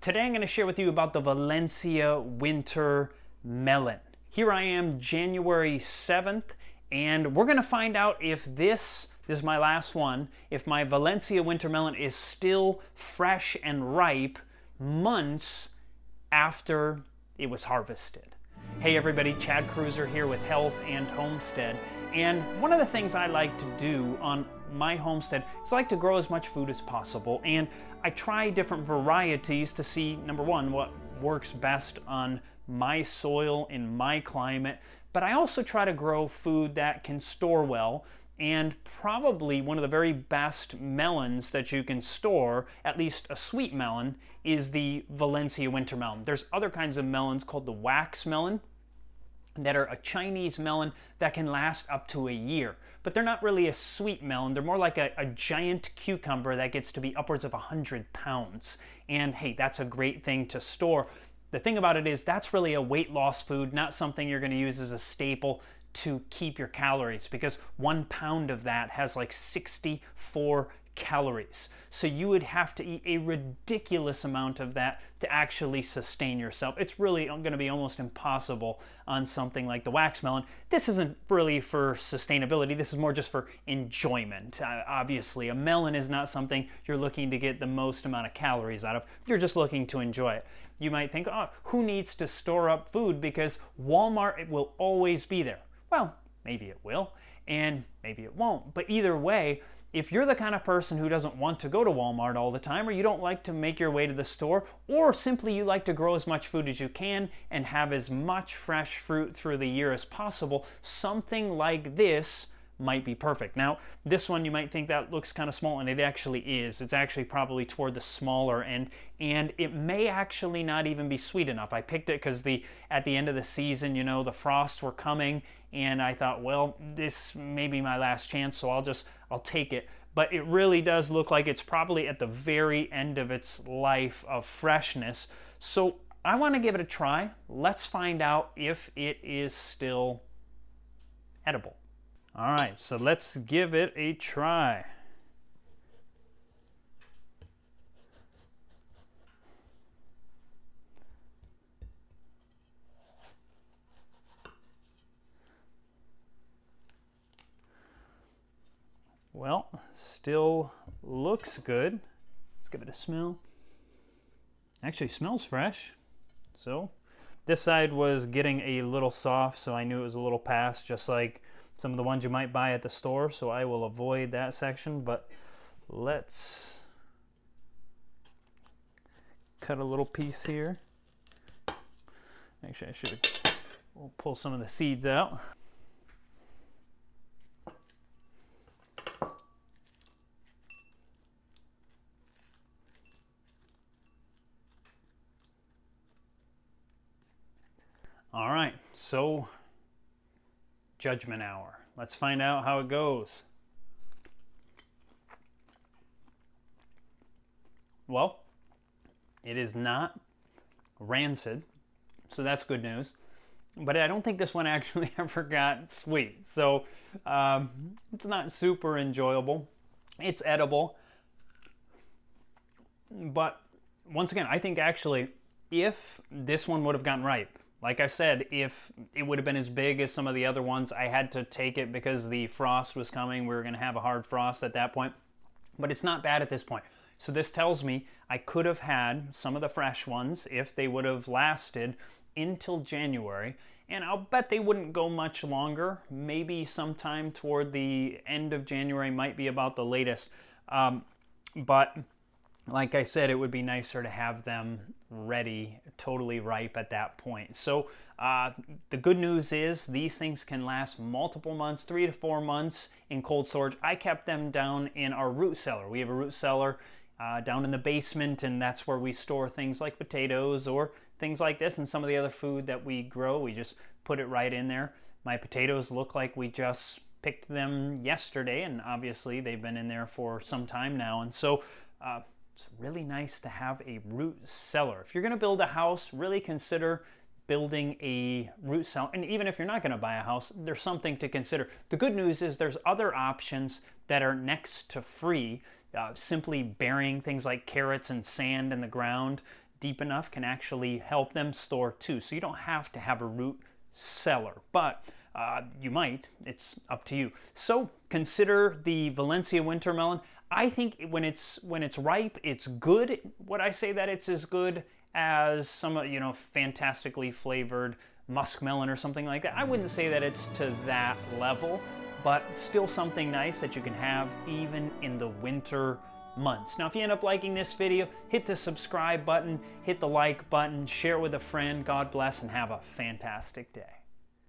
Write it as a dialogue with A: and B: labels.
A: Today I'm going to share with you about the Valencia winter melon. Here I am, January 7th, and we're going to find out if this is my last one, if my Valencia winter melon is still fresh and ripe months after it was harvested. Hey everybody, Chad Cruiser here with Health and Homestead. And one of the things I like to do on my homestead is I like to grow as much food as possible. And I try different varieties to see, number one, what works best on my soil in my climate. But I also try to grow food that can store well. And probably one of the very best melons that you can store, at least a sweet melon, is the Valencia winter melon. There's other kinds of melons called the wax melon that are a Chinese melon that can last up to a year. But they're not really a sweet melon. They're more like a giant cucumber that gets to be upwards of 100 pounds. And hey, that's a great thing to store. The thing about it is that's really a weight loss food, not something you're going to use as a staple to keep your calories, because 1 pound of that has like 64 calories. So you would have to eat a ridiculous amount of that to actually sustain yourself. It's really going to be almost impossible on something like the wax melon. This isn't really for sustainability. This is more just for enjoyment. Obviously, a melon is not something you're looking to get the most amount of calories out of. You're just looking to enjoy it. You might think, oh, who needs to store up food because Walmart, it will always be there. Well, maybe it will, and maybe it won't. But either way, if you're the kind of person who doesn't want to go to Walmart all the time, or you don't like to make your way to the store, or simply you like to grow as much food as you can and have as much fresh fruit through the year as possible, something like this might be perfect. Now, this one you might think that looks kind of small, and it actually is. It's actually probably toward the smaller end, and it may actually not even be sweet enough. I picked it because at the end of the season, you know, the frosts were coming, and I thought, well, this may be my last chance, so I'll take it. But it really does look like it's probably at the very end of its life of freshness. So I want to give it a try. Let's find out if it is still edible. All right, so let's give it a try. Well, still looks good. Let's give it a smell. Actually smells fresh. So this side was getting a little soft, so I knew it was a little past, just like some of the ones you might buy at the store, so I will avoid that section. But let's cut a little piece here. Actually, we'll pull some of the seeds out. All right, so Judgment Hour. Let's find out how it goes. Well, it is not rancid, so that's good news. But I don't think this one actually ever got sweet, so it's not super enjoyable. It's edible, but once again, I think actually if this one would have gotten ripe, like I said, if it would have been as big as some of the other ones, I had to take it because the frost was coming. We were going to have a hard frost at that point. But it's not bad at this point. So this tells me I could have had some of the fresh ones if they would have lasted until January. And I'll bet they wouldn't go much longer. Maybe sometime toward the end of January might be about the latest. But like I said, it would be nicer to have them ready, totally ripe at that point. So the good news is these things can last multiple months, 3 to 4 months in cold storage. I kept them down in our root cellar. We have a root cellar down in the basement, and that's where we store things like potatoes or things like this and some of the other food that we grow. We just put it right in there. My potatoes look like we just picked them yesterday, and obviously they've been in there for some time now. And so it's really nice to have a root cellar. If you're going to build a house, really consider building a root cellar. And even if you're not going to buy a house, there's something to consider. The good news is there's other options that are next to free, simply burying things like carrots and sand in the ground deep enough can actually help them store too. So you don't have to have a root cellar, but you might. It's up to you. So consider the Valencia winter melon. I think when it's ripe, it's good. Would I say that it's as good as some, fantastically flavored muskmelon or something like that? I wouldn't say that it's to that level, but still something nice that you can have even in the winter months. Now, if you end up liking this video, hit the subscribe button, hit the like button, share it with a friend. God bless and have a fantastic day.